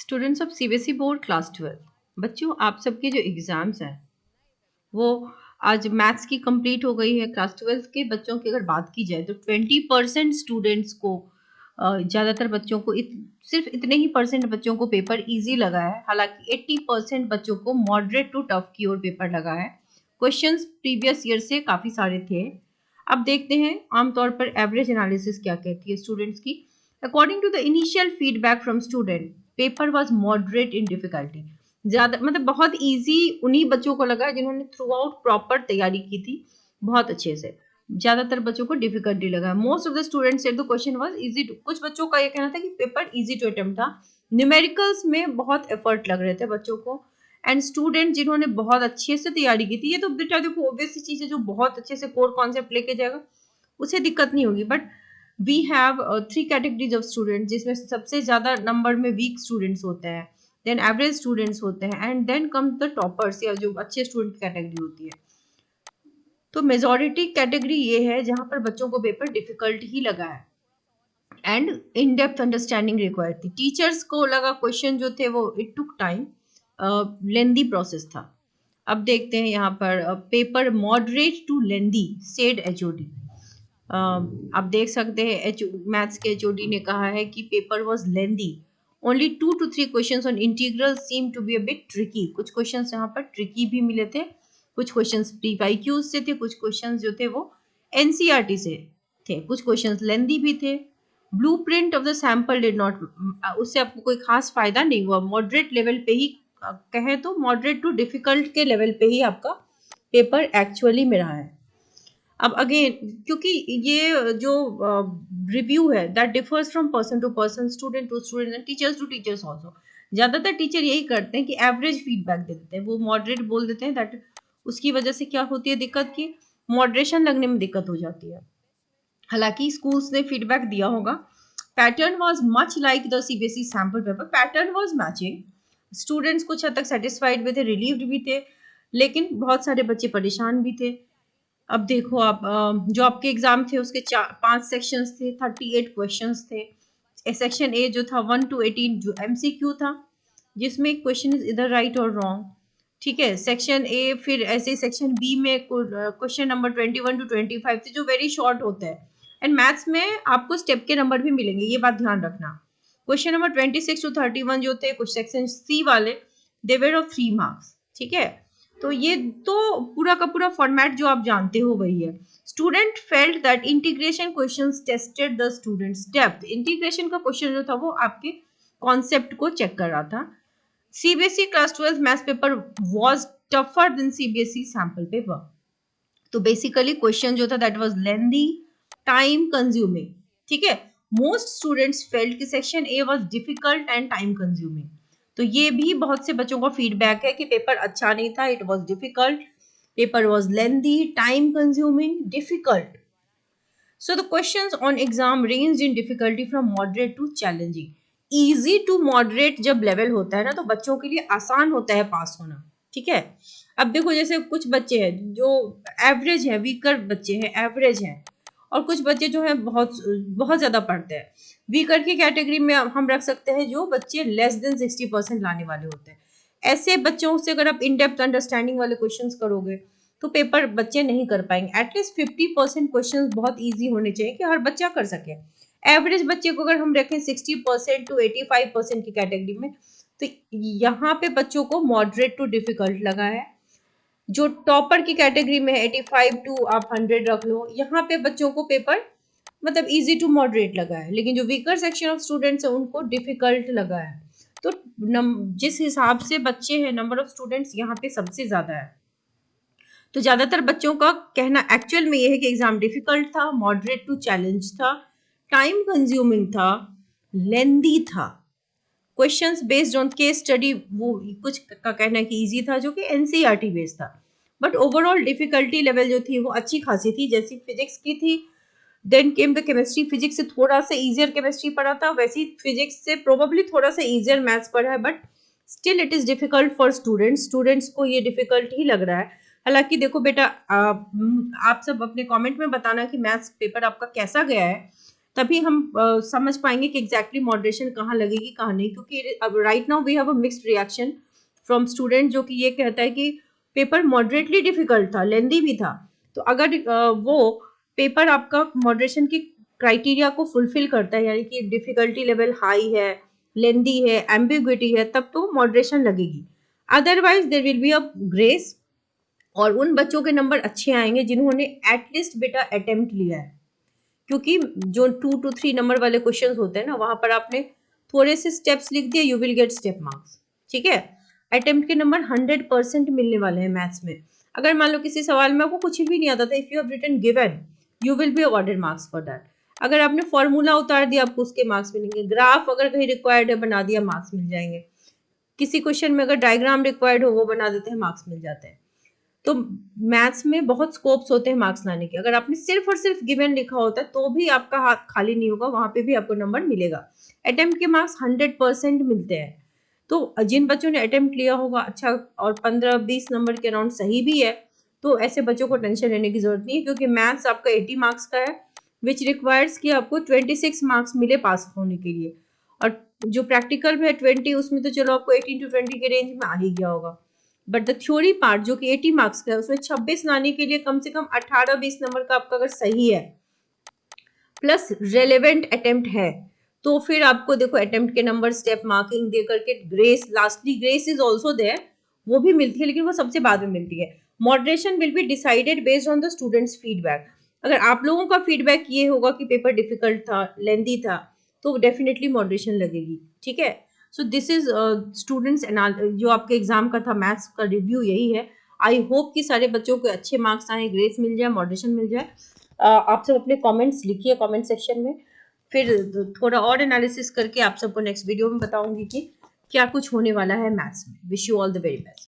Students of CBSE board class 12। बच्चों, आप सबके जो एग्जाम्स हैं वो आज मैथ्स की कंप्लीट हो गई है। क्लास 12 के बच्चों की अगर बात की जाए तो 20% स्टूडेंट्स को ज़्यादातर बच्चों को सिर्फ इतने ही परसेंट बच्चों को पेपर इजी लगा है। हालांकि 80% बच्चों को मॉडरेट टू टफ की ओर पेपर लगा है। क्वेश्चंस प्रीवियस ईयर से काफ़ी सारे थे। अब देखते हैं आमतौर पर एवरेज एनालिसिस क्या कहती है स्टूडेंट्स की। According to the initial feedback from student, paper was moderate in difficulty. ज्यादा मतलब बहुत इजी उन्हीं बच्चों को लगा जिन्होंने थ्रू आउट प्रॉपर तैयारी की थी बहुत अच्छे से। ज्यादातर बच्चों को डिफिकल्टी लगा। Most of the students said the question was easy to. कुछ बच्चों का ये कहना था कि पेपर इजी टू अटेम्प्ट था। न्यूमेरिकल्स में बहुत एफर्ट लग रहे थे बच्चों को। एंड स्टूडेंट जिन्होंने बहुत अच्छे से तैयारी की थी, ये तो बेटा देखो ऑब्वियस सी चीज है, जो बहुत अच्छे से कोर कॉन्सेप्ट लेके जाएगा उसे दिक्कत नहीं होगी। But we have 3 categories of student, जिसमें सबसे ज्यादा नंबर में वीक स्टूडेंट्स होते हैं, देन एवरेज स्टूडेंट्स होते हैं, and then come the toppers या जो अच्छे स्टूडेंट की कैटेगरी होती है। तो मेजॉरिटी कैटेगरी ये है जहां पर बच्चों को पेपर डिफिकल्ट ही लगा है and in depth understanding required थी। टीचर्स को लगा क्वेश्चन जो थे वो it took time, lengthy process था। अब देखते हैं यहाँ पर paper moderate to lengthy said HOD. आप देख सकते हैं मैथ्स के एचओडी ने कहा है कि paper was lengthy. Only 2 to 3 questions on integral seem to be a bit tricky. कुछ क्वेश्चंस यहाँ पर ट्रिकी भी मिले थे, कुछ क्वेश्चंस प्रीवाईक्यूज से थे, कुछ क्वेश्चंस जो थे वो एनसीईआरटी से थे, कुछ क्वेश्चंस लेंदी भी थे। Blueprint of the sample did not, उससे आपको कोई खास फायदा नहीं हुआ। मॉडरेट लेवल पे ही कहे तो मॉडरेट टू डिफिकल्ट के लेवल पे ही आपका पेपर एक्चुअली में रहा है। अब अगेन क्योंकि ये जो रिव्यू है that differs from person to person, student to student and teachers to teachers also. ज्यादातर टीचर यही करते हैं कि एवरेज फीडबैक दे देते हैं, वो मॉडरेट बोल देते हैं। दैट उसकी वजह से क्या होती है दिक्कत की मॉडरेशन लगने में दिक्कत हो जाती है। हालांकि स्कूल्स ने फीडबैक दिया होगा। Pattern was much like the CBSE sample paper, pattern was matching. Students कुछ हद तक सेटिस्फाइड भी थे, रिलीव्ड भी थे, लेकिन बहुत सारे बच्चे परेशान भी थे। अब देखो आप जो आपके एग्जाम थे उसके 5 सेक्शंस थे, 38 क्वेश्चंस थे। सेक्शन ए जो था 1 to 18 जो एमसीक्यू था, जिसमें क्वेश्चन इज इधर राइट और रॉन्ग। ठीक है, सेक्शन ए, फिर ऐसे सेक्शन बी में क्वेश्चन नंबर 21 to 25 थे जो वेरी शॉर्ट होते हैं। एंड मैथ्स में आपको स्टेप के नंबर भी मिलेंगे, ये बात ध्यान रखना। क्वेश्चन नंबर 26 to 31 जो थे कुछ सेक्शन सी वाले, दे वर ऑफ 3 मार्क्स। ठीक है, तो ये तो पूरा का पूरा फॉर्मेट जो आप जानते हो वही है। Student felt that integration questions tested the students depth. Integration का क्वेश्चन जो था वो आपके कॉन्सेप्ट को चेक कर रहा था। CBSE class 12 maths paper was tougher than CBSE sample paper. तो बेसिकली क्वेश्चन जो था that was lengthy, time consuming. ठीक है, मोस्ट स्टूडेंट्स फेल्ट कि section A was difficult and time consuming. तो ये भी बहुत से बच्चों का फीडबैक है कि पेपर अच्छा नहीं था, it was difficult, paper was lengthy, time consuming, difficult. So the questions on exam ranged in difficulty from moderate to challenging. Easy to moderate जब लेवल होता है ना तो बच्चों के लिए आसान होता है पास होना। ठीक है, अब देखो जैसे कुछ बच्चे हैं जो एवरेज है, वीकर बच्चे हैं, एवरेज हैं, और कुछ बच्चे जो है बहुत बहुत ज्यादा पढ़ते हैं। वीकर की कैटेगरी में हम रख सकते हैं जो बच्चे लेस देन 60% लाने वाले होते हैं। ऐसे बच्चों से अगर आप इन डेप्थ अंडरस्टैंडिंग वाले क्वेश्चंस करोगे तो पेपर बच्चे नहीं कर पाएंगे। एटलीस्ट 50% क्वेश्चन बहुत इजी होने चाहिए कि हर बच्चा कर सके। एवरेज बच्चे को अगर हम रखें 60% to 85% की कैटेगरी में, तो यहाँ पे बच्चों को मॉडरेट टू डिफिकल्ट लगा है। जो टॉपर की कैटेगरी में है 85 to आप 100 रख लो, यहाँ पे बच्चों को पेपर मतलब इजी टू मॉडरेट लगा है। लेकिन जो वीकर सेक्शन ऑफ स्टूडेंट्स है उनको डिफिकल्ट लगा है। तो जिस हिसाब से बच्चे हैं, नंबर ऑफ स्टूडेंट्स यहाँ पे सबसे ज्यादा है। तो ज्यादातर बच्चों का कहना एक्चुअल में ये है कि एग्जाम डिफिकल्ट था, मॉडरेट टू चैलेंज था, टाइम कंज्यूमिंग था, लेंदी था। Questions based on case study वो कुछ का कहना है कि इजी था जो कि एनसीईआरटी बेस्ड था। बट ओवरऑल डिफिकल्टी लेवल जो थी वो अच्छी खासी थी। जैसी फिजिक्स की थी, then came the chemistry. Physics से थोड़ा सा इजियर केमिस्ट्री पढ़ा था, वैसी फिजिक्स से प्रोबेबली थोड़ा सा इजियर मैथ्स पढ़ा है, but still it is difficult for students. Students को ये डिफिकल्ट ही लग रहा है। हालांकि देखो बेटा, आप सब अपने कमेंट में बताना कि मैथ्स पेपर आपका कैसा गया है। तभी हम समझ पाएंगे कि एग्जैक्टली मॉडरेशन कहाँ लगेगी कहाँ नहीं, क्योंकि अब right now we have a mixed reaction from student जो कि ये कहता है कि पेपर मॉडरेटली डिफिकल्ट था, लेंदी भी था। तो अगर वो पेपर आपका मॉडरेशन की क्राइटेरिया को फुलफिल करता है, यानी कि डिफिकल्टी लेवल हाई है, लेंदी है, एम्बिग्विटी है, तब तो मॉडरेशन लगेगी। Otherwise there will be a grace, और उन बच्चों के नंबर अच्छे आएंगे जिन्होंने एटलीस्ट बेटा अटेम्प्ट लिया है, क्योंकि जो 2 to 3 नंबर वाले क्वेश्चंस होते हैं ना, वहां पर आपने थोड़े से स्टेप्स लिख दिए, you will get step marks. ठीक है, अटेम्प्ट के नंबर 100% मिलने वाले हैं मैथ्स में। अगर मान लो किसी सवाल में आपको कुछ भी नहीं आता था, if you have written given, you will be awarded marks for that. अगर आपने फॉर्मूला उतार दिया, आपको उसके मार्क्स मिलेंगे। ग्राफ अगर कहीं रिक्वायर्ड है बना दिया, मार्क्स मिल जाएंगे। किसी क्वेश्चन में अगर डायग्राम रिक्वायर्ड हो वो बना देते हैं, मार्क्स मिल जाते हैं। तो मैथ्स में बहुत स्कोप्स होते हैं मार्क्स लाने के। अगर आपने सिर्फ और सिर्फ गिवन लिखा होता है तो भी आपका हाथ खाली नहीं होगा, वहां पे भी आपको नंबर मिलेगा। अटेम्प्ट के मार्क्स 100% मिलते हैं। तो जिन बच्चों ने अटेम्प्ट लिया होगा अच्छा, और 15-20 नंबर के अराउंड सही भी है, तो ऐसे बच्चों को टेंशन लेने की जरूरत नहीं है, क्योंकि मैथ्स आपका 80 मार्क्स का है, विच रिक्वायर्स कि आपको 26 मार्क्स मिले पास होने के लिए। और जो प्रैक्टिकल में है 20, उसमें तो चलो आपको 18 to 20 के रेंज में आ ही गया होगा। बट द थ्योरी पार्ट जो कि 80 मार्क्स का है, उसमें 26 लाने के लिए कम से कम 18-20 नंबर का आपका अगर सही है प्लस रेलेवेंट अटेम्प्ट है, तो फिर आपको देखो अटेम्प्ट के नंबर, स्टेप मार्किंग दे करके grace, lastly grace is also there, वो भी मिलती है, लेकिन वो सबसे बाद में मिलती है। Moderation will be decided based on the students feedback. अगर आप लोगों का फीडबैक ये होगा कि पेपर डिफिकल्ट था, लेंदी था, तो डेफिनेटली मॉडरेशन लगेगी। ठीक है, सो दिस इज स्टूडेंट्स जो आपके एग्जाम का था मैथ्स का रिव्यू, यही है। आई होप कि सारे बच्चों को अच्छे मार्क्स आए, ग्रेस मिल जाए, मॉडरेशन मिल जाए। आप सब अपने कमेंट्स लिखिए कमेंट सेक्शन में, फिर थोड़ा और एनालिसिस करके आप सबको नेक्स्ट वीडियो में बताऊंगी कि क्या कुछ होने वाला है मैथ्स में। Wish you all the very best.